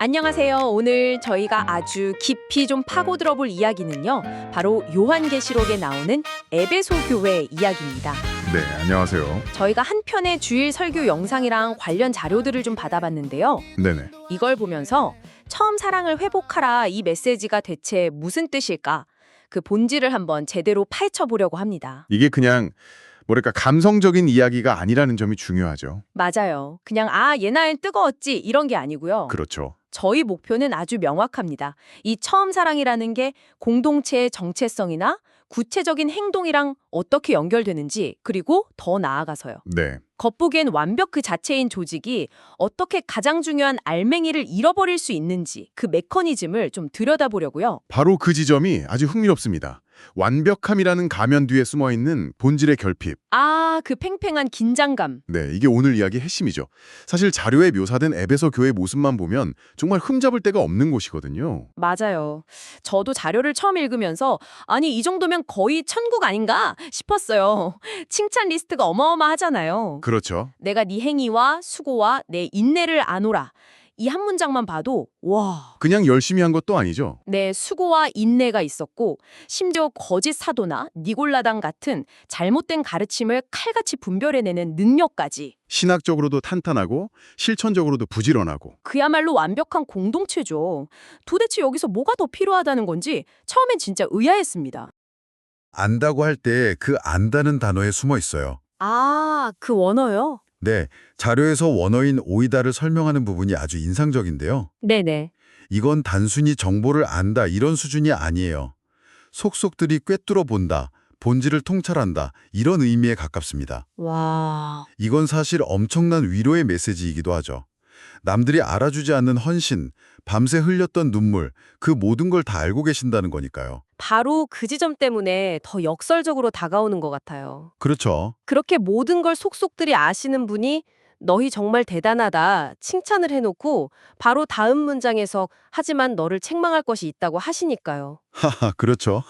안녕하세요. 오늘 저희가 아주 깊이 좀 파고들어 볼 이야기는요. 바로 요한계시록에 나오는 에베소 교회 이야기입니다. 네, 안녕하세요. 저희가 한 편의 주일 설교 영상이랑 관련 자료들을 좀 받아봤는데요. 네네. 이걸 보면서 처음 사랑을 회복하라 이 메시지가 대체 무슨 뜻일까? 그 본질을 한번 제대로 파헤쳐 보려고 합니다. 이게 그냥 뭐랄까 감성적인 이야기가 아니라는 점이 중요하죠. 맞아요. 그냥 얘나엔 뜨거웠지 이런 게 아니고요. 그렇죠. 저희 목표는 아주 명확합니다. 이 처음 사랑이라는 게 공동체의 정체성이나 구체적인 행동이랑 어떻게 연결되는지, 그리고 더 나아가서요. 네. 겉보기엔 완벽 그 자체인 조직이 어떻게 가장 중요한 알맹이를 잃어버릴 수 있는지 그 메커니즘을 좀 들여다보려고요. 바로 그 지점이 아주 흥미롭습니다. 완벽함이라는 가면 뒤에 숨어있는 본질의 결핍. 그 팽팽한 긴장감. 네, 이게 오늘 이야기의 핵심이죠. 사실 자료에 묘사된 에베소 교회 모습만 보면 정말 흠잡을 데가 없는 곳이거든요. 맞아요. 저도 자료를 처음 읽으면서 이 정도면 거의 천국 아닌가 싶었어요. 칭찬 리스트가 어마어마하잖아요. 그렇죠. 내가 네 행위와 수고와 내 인내를 아노라. 이 한 문장만 봐도 와. 그냥 열심히 한 것도 아니죠. 내 수고와 인내가 있었고 심지어 거짓 사도나 니골라당 같은 잘못된 가르침을 칼같이 분별해내는 능력까지. 신학적으로도 탄탄하고 실천적으로도 부지런하고. 그야말로 완벽한 공동체죠. 도대체 여기서 뭐가 더 필요하다는 건지 처음엔 진짜 의아했습니다. 안다고 할 때 그 안다는 단어에 숨어 있어요. 그 원어요? 네, 자료에서 원어인 오이다를 설명하는 부분이 아주 인상적인데요. 네네. 이건 단순히 정보를 안다 이런 수준이 아니에요. 속속들이 꿰뚫어 본다, 본질을 통찰한다 이런 의미에 가깝습니다. 와. 이건 사실 엄청난 위로의 메시지이기도 하죠. 남들이 알아주지 않는 헌신, 밤새 흘렸던 눈물, 그 모든 걸 다 알고 계신다는 거니까요. 바로 그 지점 때문에 더 역설적으로 다가오는 것 같아요. 그렇죠. 그렇게 모든 걸 속속들이 아시는 분이 너희 정말 대단하다 칭찬을 해놓고 바로 다음 문장에서 하지만 너를 책망할 것이 있다고 하시니까요. 하하, 그렇죠.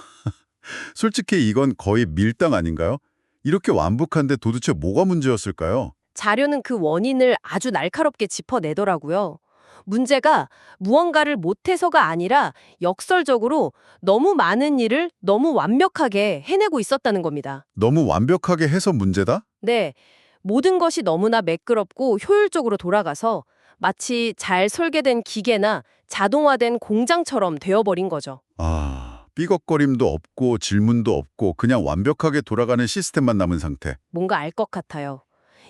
솔직히 이건 거의 밀당 아닌가요? 이렇게 완벽한데 도대체 뭐가 문제였을까요? 자료는 그 원인을 아주 날카롭게 짚어내더라고요. 문제가 무언가를 못해서가 아니라 역설적으로 너무 많은 일을 너무 완벽하게 해내고 있었다는 겁니다. 너무 완벽하게 해서 문제다? 네, 모든 것이 너무나 매끄럽고 효율적으로 돌아가서 마치 잘 설계된 기계나 자동화된 공장처럼 되어버린 거죠. 삐걱거림도 없고 질문도 없고 그냥 완벽하게 돌아가는 시스템만 남은 상태. 뭔가 알 것 같아요.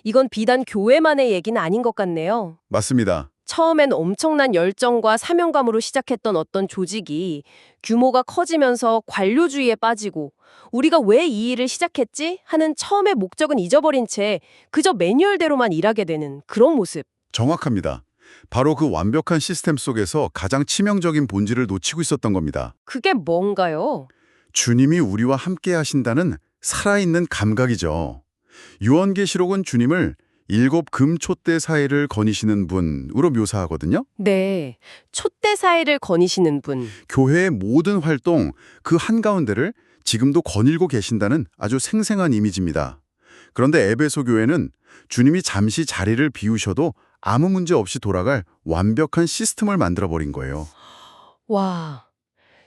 이건 비단 교회만의 얘기는 아닌 것 같네요. 맞습니다. 처음엔 엄청난 열정과 사명감으로 시작했던 어떤 조직이 규모가 커지면서 관료주의에 빠지고 우리가 왜 이 일을 시작했지? 하는 처음의 목적은 잊어버린 채 그저 매뉴얼대로만 일하게 되는 그런 모습. 정확합니다. 바로 그 완벽한 시스템 속에서 가장 치명적인 본질을 놓치고 있었던 겁니다. 그게 뭔가요? 주님이 우리와 함께 하신다는 살아있는 감각이죠. 요한계시록은 주님을 7 금촛대 사이를 거니시는 분으로 묘사하거든요. 네, 촛대 사이를 거니시는 분. 교회의 모든 활동 그 한가운데를 지금도 거닐고 계신다는 아주 생생한 이미지입니다. 그런데 에베소 교회는 주님이 잠시 자리를 비우셔도 아무 문제 없이 돌아갈 완벽한 시스템을 만들어버린 거예요. 와,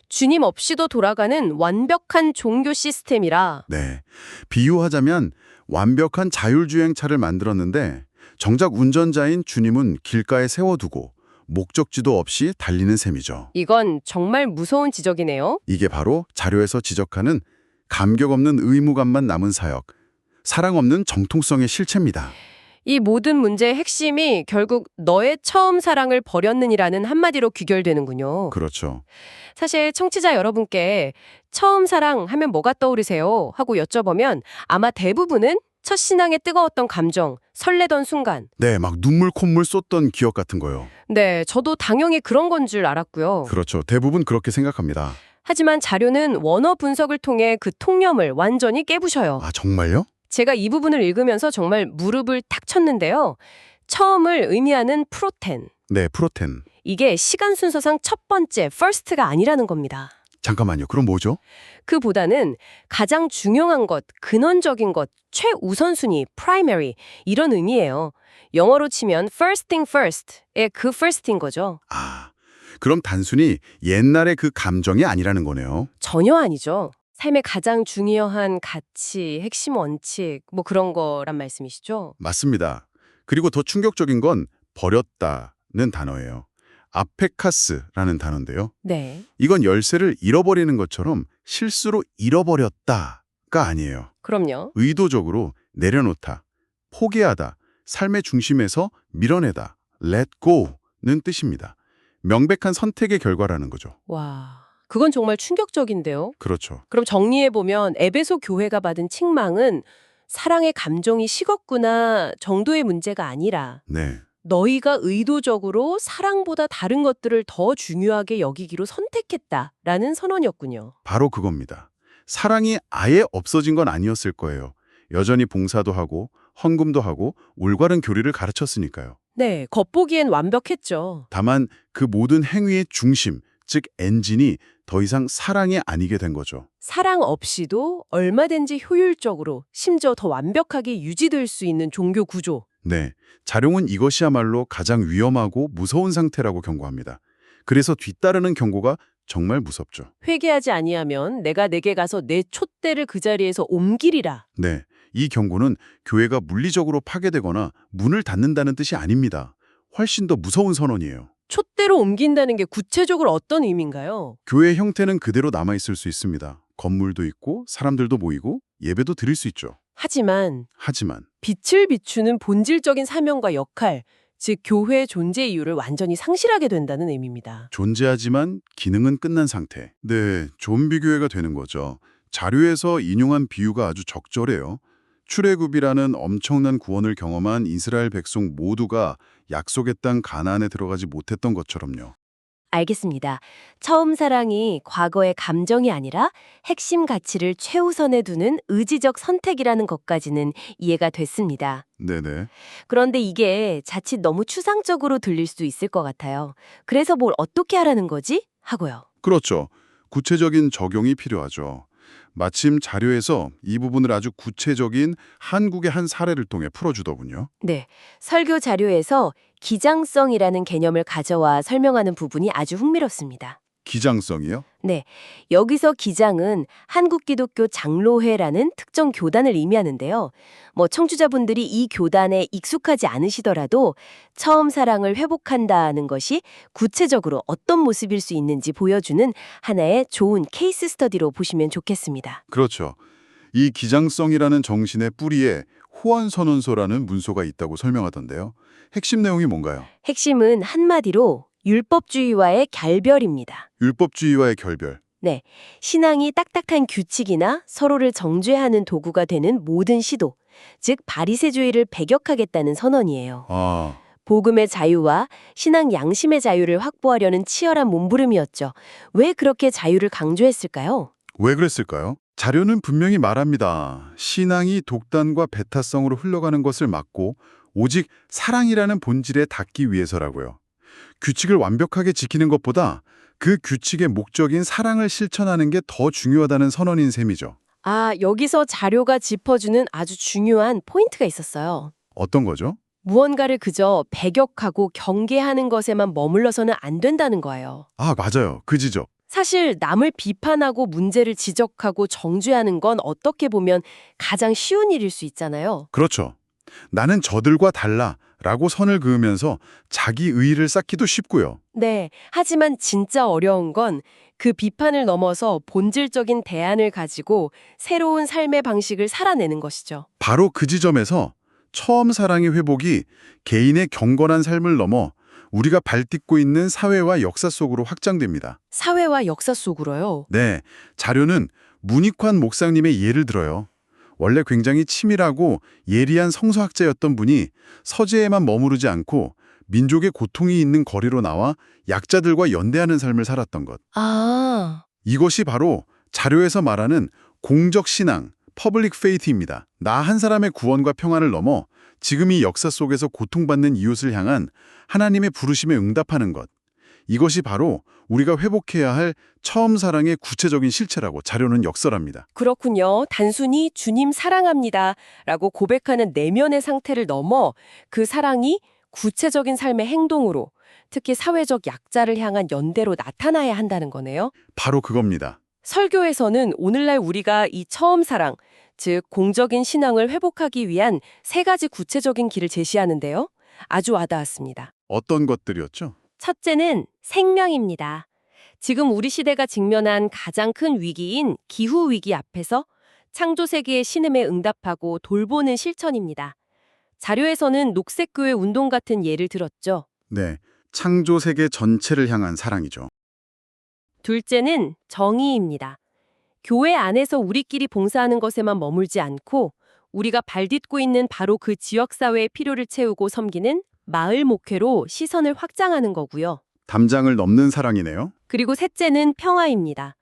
주님 없이도 돌아가는 완벽한 종교 시스템이라. 네, 비유하자면 완벽한 자율주행차를 만들었는데 정작 운전자인 주님은 길가에 세워두고 목적지도 없이 달리는 셈이죠. 이건 정말 무서운 지적이네요. 이게 바로 자료에서 지적하는 감격 없는 의무감만 남은 사역, 사랑 없는 정통성의 실체입니다. 이 모든 문제의 핵심이 결국 너의 처음 사랑을 버렸느니라는 한마디로 귀결되는군요. 그렇죠. 사실 청취자 여러분께 처음 사랑 하면 뭐가 떠오르세요? 하고 여쭤보면 아마 대부분은 첫 신앙의 뜨거웠던 감정, 설레던 순간. 네, 막 눈물 콧물 쏟던 기억 같은 거요. 네, 저도 당연히 그런 건 줄 알았고요. 그렇죠. 대부분 그렇게 생각합니다. 하지만 자료는 원어 분석을 통해 그 통념을 완전히 깨부셔요. 정말요? 제가 이 부분을 읽으면서 정말 무릎을 탁 쳤는데요. 처음을 의미하는 프로텐. 네, 프로텐. 이게 시간 순서상 첫 번째, first가 아니라는 겁니다. 잠깐만요. 그럼 뭐죠? 그보다는 가장 중요한 것, 근원적인 것, 최우선순위, primary 이런 의미예요. 영어로 치면 first thing first의 그 first인 거죠. 아, 그럼 단순히 옛날의 그 감정이 아니라는 거네요. 전혀 아니죠. 삶의 가장 중요한 가치, 핵심 원칙 뭐 그런 거란 말씀이시죠? 맞습니다. 그리고 더 충격적인 건 버렸다는 단어예요. 아페카스라는 단어인데요. 네. 이건 열쇠를 잃어버리는 것처럼 실수로 잃어버렸다가 아니에요. 그럼요. 의도적으로 내려놓다, 포기하다, 삶의 중심에서 밀어내다, let go는 뜻입니다. 명백한 선택의 결과라는 거죠. 와, 그건 정말 충격적인데요. 그렇죠. 그럼 정리해보면 에베소 교회가 받은 책망은 사랑의 감정이 식었구나 정도의 문제가 아니라 네. 너희가 의도적으로 사랑보다 다른 것들을 더 중요하게 여기기로 선택했다라는 선언이었군요. 바로 그겁니다. 사랑이 아예 없어진 건 아니었을 거예요. 여전히 봉사도 하고 헌금도 하고 올바른 교리를 가르쳤으니까요. 네, 겉보기엔 완벽했죠. 다만 그 모든 행위의 중심, 즉 엔진이 더 이상 사랑이 아니게 된 거죠. 사랑 없이도 얼마든지 효율적으로 심지어 더 완벽하게 유지될 수 있는 종교 구조. 네, 자룡은 이것이야말로 가장 위험하고 무서운 상태라고 경고합니다. 그래서 뒤따르는 경고가 정말 무섭죠. 회개하지 아니하면 내가 내게 가서 내 촛대를 그 자리에서 옮기리라. 네, 이 경고는 교회가 물리적으로 파괴되거나 문을 닫는다는 뜻이 아닙니다. 훨씬 더 무서운 선언이에요. 촛대로 옮긴다는 게 구체적으로 어떤 의미인가요? 교회 형태는 그대로 남아있을 수 있습니다. 건물도 있고 사람들도 모이고 예배도 드릴 수 있죠. 하지만 하지만 빛을 비추는 본질적인 사명과 역할, 즉 교회의 존재 이유를 완전히 상실하게 된다는 의미입니다. 존재하지만 기능은 끝난 상태. 네, 좀비 교회가 되는 거죠. 자료에서 인용한 비유가 아주 적절해요. 출애굽이라는 엄청난 구원을 경험한 이스라엘 백성 모두가 약속의 땅 가나안에 들어가지 못했던 것처럼요. 알겠습니다. 처음 사랑이 과거의 감정이 아니라 핵심 가치를 최우선에 두는 의지적 선택이라는 것까지는 이해가 됐습니다. 네네. 그런데 이게 자칫 너무 추상적으로 들릴 수 있을 것 같아요. 그래서 뭘 어떻게 하라는 거지? 하고요. 그렇죠. 구체적인 적용이 필요하죠. 마침 자료에서 이 부분을 아주 구체적인 한국의 한 사례를 통해 풀어주더군요. 네, 설교 자료에서 기장성이라는 개념을 가져와 설명하는 부분이 아주 흥미롭습니다. 기장성이요? 네, 여기서 기장은 한국기독교 장로회라는 특정 교단을 의미하는데요. 청취자분들이 이 교단에 익숙하지 않으시더라도 처음 사랑을 회복한다는 것이 구체적으로 어떤 모습일 수 있는지 보여주는 하나의 좋은 케이스 스터디로 보시면 좋겠습니다. 그렇죠. 이 기장성이라는 정신의 뿌리에 호언선언서라는 문서가 있다고 설명하던데요. 핵심 내용이 뭔가요? 핵심은 한마디로 율법주의와의 결별입니다. 율법주의와의 결별. 네, 신앙이 딱딱한 규칙이나 서로를 정죄하는 도구가 되는 모든 시도, 즉 바리새주의를 배격하겠다는 선언이에요. 아, 복음의 자유와 신앙 양심의 자유를 확보하려는 치열한 몸부림이었죠. 왜 그렇게 자유를 강조했을까요? 왜 그랬을까요? 자료는 분명히 말합니다. 신앙이 독단과 배타성으로 흘러가는 것을 막고 오직 사랑이라는 본질에 닿기 위해서라고요. 규칙을 완벽하게 지키는 것보다 그 규칙의 목적인 사랑을 실천하는 게 더 중요하다는 선언인 셈이죠. 아, 여기서 자료가 짚어주는 아주 중요한 포인트가 있었어요. 어떤 거죠? 무언가를 그저 배격하고 경계하는 것에만 머물러서는 안 된다는 거예요. 아, 맞아요. 그 지적. 사실 남을 비판하고 문제를 지적하고 정죄하는 건 어떻게 보면 가장 쉬운 일일 수 있잖아요. 그렇죠. 나는 저들과 달라 라고 선을 그으면서 자기 의의를 쌓기도 쉽고요. 네, 하지만 진짜 어려운 건 그 비판을 넘어서 본질적인 대안을 가지고 새로운 삶의 방식을 살아내는 것이죠. 바로 그 지점에서 처음 사랑의 회복이 개인의 경건한 삶을 넘어 우리가 발딛고 있는 사회와 역사 속으로 확장됩니다. 사회와 역사 속으로요. 네, 자료는 문익환 목사님의 예를 들어요. 원래 굉장히 치밀하고 예리한 성서학자였던 분이 서재에만 머무르지 않고 민족의 고통이 있는 거리로 나와 약자들과 연대하는 삶을 살았던 것. 아, 이것이 바로 자료에서 말하는 공적 신앙, 퍼블릭 페이트입니다. 나 한 사람의 구원과 평안을 넘어 지금 이 역사 속에서 고통받는 이웃을 향한 하나님의 부르심에 응답하는 것. 이것이 바로 우리가 회복해야 할 처음 사랑의 구체적인 실체라고 자료는 역설합니다. 그렇군요. 단순히 주님 사랑합니다 라고 고백하는 내면의 상태를 넘어 그 사랑이 구체적인 삶의 행동으로, 특히 사회적 약자를 향한 연대로 나타나야 한다는 거네요. 바로 그겁니다. 설교에서는 오늘날 우리가 이 처음 사랑, 즉 공적인 신앙을 회복하기 위한 3가지 구체적인 길을 제시하는데요. 아주 와닿았습니다. 어떤 것들이었죠? 첫째는 생명입니다. 지금 우리 시대가 직면한 가장 큰 위기인 기후위기 앞에서 창조세계의 신음에 응답하고 돌보는 실천입니다. 자료에서는 녹색교회 운동 같은 예를 들었죠. 네, 창조 세계 전체를 향한 사랑이죠. 둘째는 정의입니다. 교회 안에서 우리끼리 봉사하는 것에만 머물지 않고 우리가 발딛고 있는 바로 그 지역사회의 필요를 채우고 섬기는 마을 목회로 시선을 확장하는 거고요. 담장을 넘는 사랑이네요. 그리고 셋째는 평화입니다.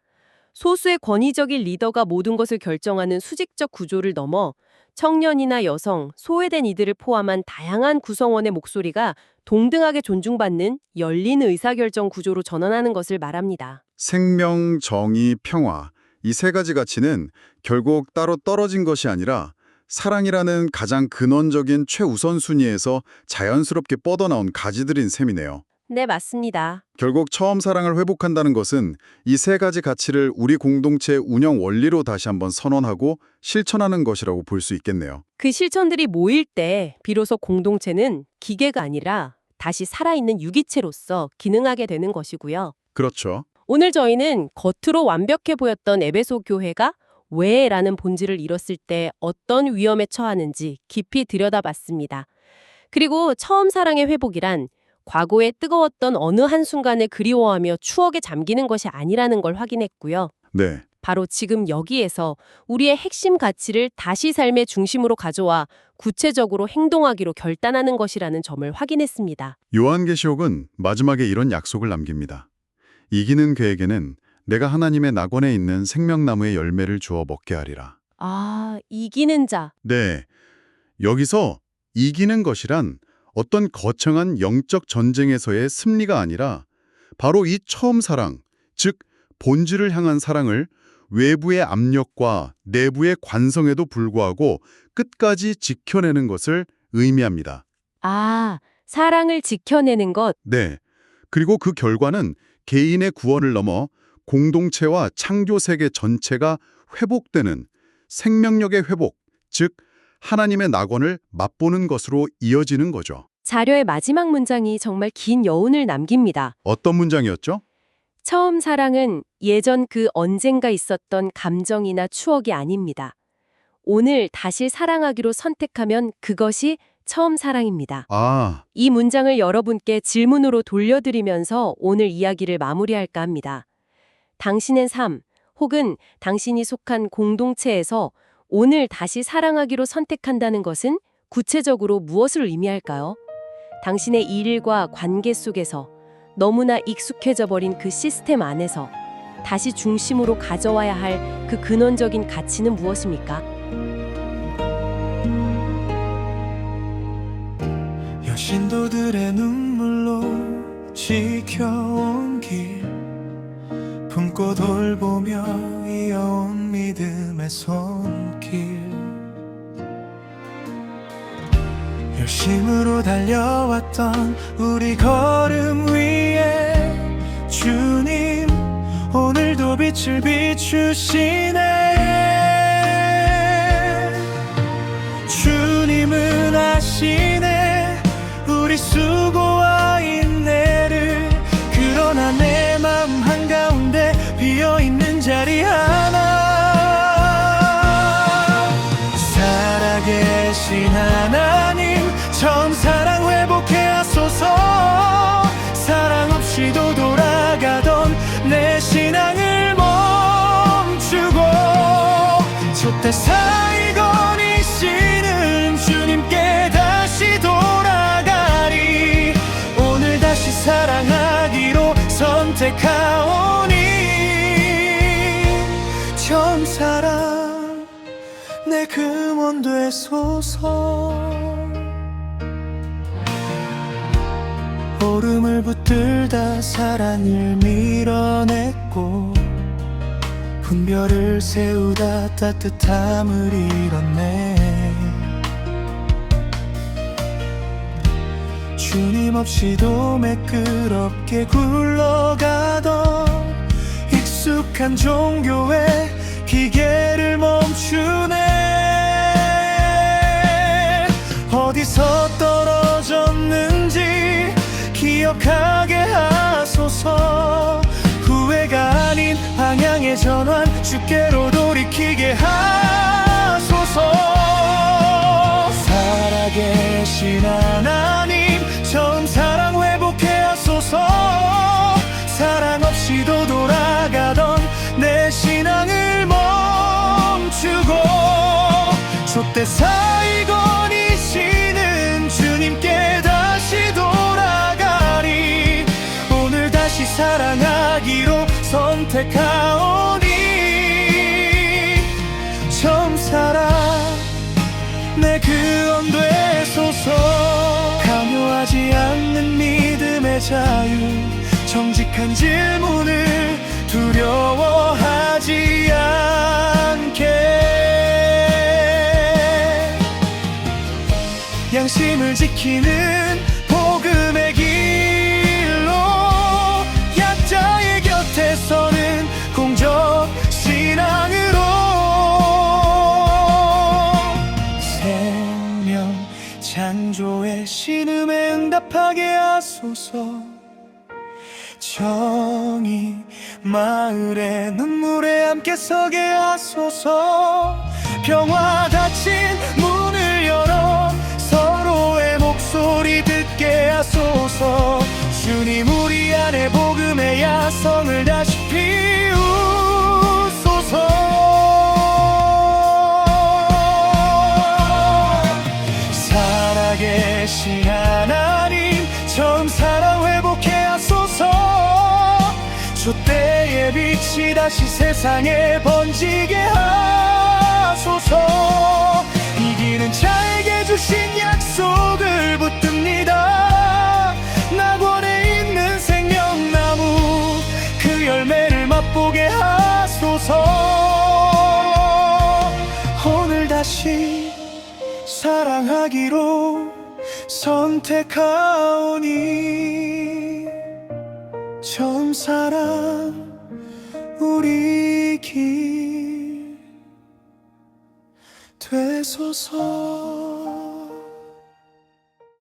소수의 권위적인 리더가 모든 것을 결정하는 수직적 구조를 넘어 청년이나 여성, 소외된 이들을 포함한 다양한 구성원의 목소리가 동등하게 존중받는 열린 의사결정 구조로 전환하는 것을 말합니다. 생명, 정의, 평화. 이 3가지 가치는 결국 따로 떨어진 것이 아니라 사랑이라는 가장 근원적인 최우선순위에서 자연스럽게 뻗어나온 가지들인 셈이네요. 네, 맞습니다. 결국 처음 사랑을 회복한다는 것은 이 3가지 가치를 우리 공동체 운영 원리로 다시 한번 선언하고 실천하는 것이라고 볼 수 있겠네요. 그 실천들이 모일 때 비로소 공동체는 기계가 아니라 다시 살아있는 유기체로서 기능하게 되는 것이고요. 그렇죠. 오늘 저희는 겉으로 완벽해 보였던 에베소 교회가 왜라는 본질을 잃었을 때 어떤 위험에 처하는지 깊이 들여다봤습니다. 그리고 처음 사랑의 회복이란 과거에 뜨거웠던 어느 한순간을 그리워하며 추억에 잠기는 것이 아니라는 걸 확인했고요. 네. 바로 지금 여기에서 우리의 핵심 가치를 다시 삶의 중심으로 가져와 구체적으로 행동하기로 결단하는 것이라는 점을 확인했습니다. 요한계시록은 마지막에 이런 약속을 남깁니다. 이기는 그에게는 내가 하나님의 낙원에 있는 생명나무의 열매를 주어 먹게 하리라. 아, 이기는 자. 네. 여기서 이기는 것이란 어떤 거창한 영적 전쟁에서의 승리가 아니라 바로 이 처음 사랑, 즉 본질을 향한 사랑을 외부의 압력과 내부의 관성에도 불구하고 끝까지 지켜내는 것을 의미합니다. 아, 사랑을 지켜내는 것. 네. 그리고 그 결과는 개인의 구원을 넘어 공동체와 창조 세계 전체가 회복되는 생명력의 회복, 즉 하나님의 낙원을 맛보는 것으로 이어지는 거죠. 자료의 마지막 문장이 정말 긴 여운을 남깁니다. 어떤 문장이었죠? 처음 사랑은 예전 그 언젠가 있었던 감정이나 추억이 아닙니다. 오늘 다시 사랑하기로 선택하면 그것이 처음 사랑입니다. 아, 이 문장을 여러분께 질문으로 돌려드리면서 오늘 이야기를 마무리할까 합니다. 당신의 삶 혹은 당신이 속한 공동체에서 오늘 다시 사랑하기로 선택한다는 것은 구체적으로 무엇을 의미할까요? 당신의 일과 관계 속에서 너무나 익숙해져 버린 그 시스템 안에서 다시 중심으로 가져와야 할 그 근원적인 가치는 무엇입니까? 여신도들의 눈물로 지켜온 길 품고 돌보며 이어온 믿음의 손길 열심으로 달려왔던 우리 걸음 위에 주님 오늘도 빛을 비추시네 주님은 아시네 우리 수고와 인내를 그러나 내 마음 한가운데 비어있는 자리 하나 살아계신 하나님 처음 사랑 회복해 하소서 사랑 없이도 돌아가던 내 신앙을 멈추고 촛대 사이 거니시는 주님께 다시 돌아가리 오늘 다시 사랑하기로 선택하오니 처음 사랑 내 금원 되소서 얼음을 붙들다 사랑을 밀어냈고 분별을 세우다 따뜻함을 잃었네. 주님 없이도 매끄럽게 굴러가던 익숙한 종교의 기계를 멈추네. 어디서 떨어졌는지 기억하게 하소서. 후회가 아닌 방향의 전환 주께로 돌이키게 하소서. 살아계신 하나님 처음 사랑 회복해 하소서. 사랑 없이도 돌아가던 내 신앙을 멈추고 촛대 사이건이시는 주님께 다시 돌아가리. 오늘 다시 사랑하기로 선택하오니 처음 사랑 내 구원 되소서. 강요하지 않는 믿음의 자유, 정직한 질문을 두려워하지 않게 양심을 지키는 복음의 길로 약자의 곁에 서는 공적 신앙으로 생명 창조의 신음에 응답하게 하소서. 정의 마을의 눈물에 함께 서게 하소서. 평화 닫힌 문을 열어 서로의 목소리 듣게 하소서. 주님 우리 안에 복음의 야성을 다시 피우소서. 살아계신 하나님 처음 사랑 회복해 하소서. 촛대의 빛이 다시 세상에 번지게 하소서. 이 길은 자에게 주신 약속을 붙듭니다. 낙원에 있는 생명나무 그 열매를 맛보게 하소서. 오늘 다시 사랑하기로 선택하오니 처음 사랑 우리 길 되소서.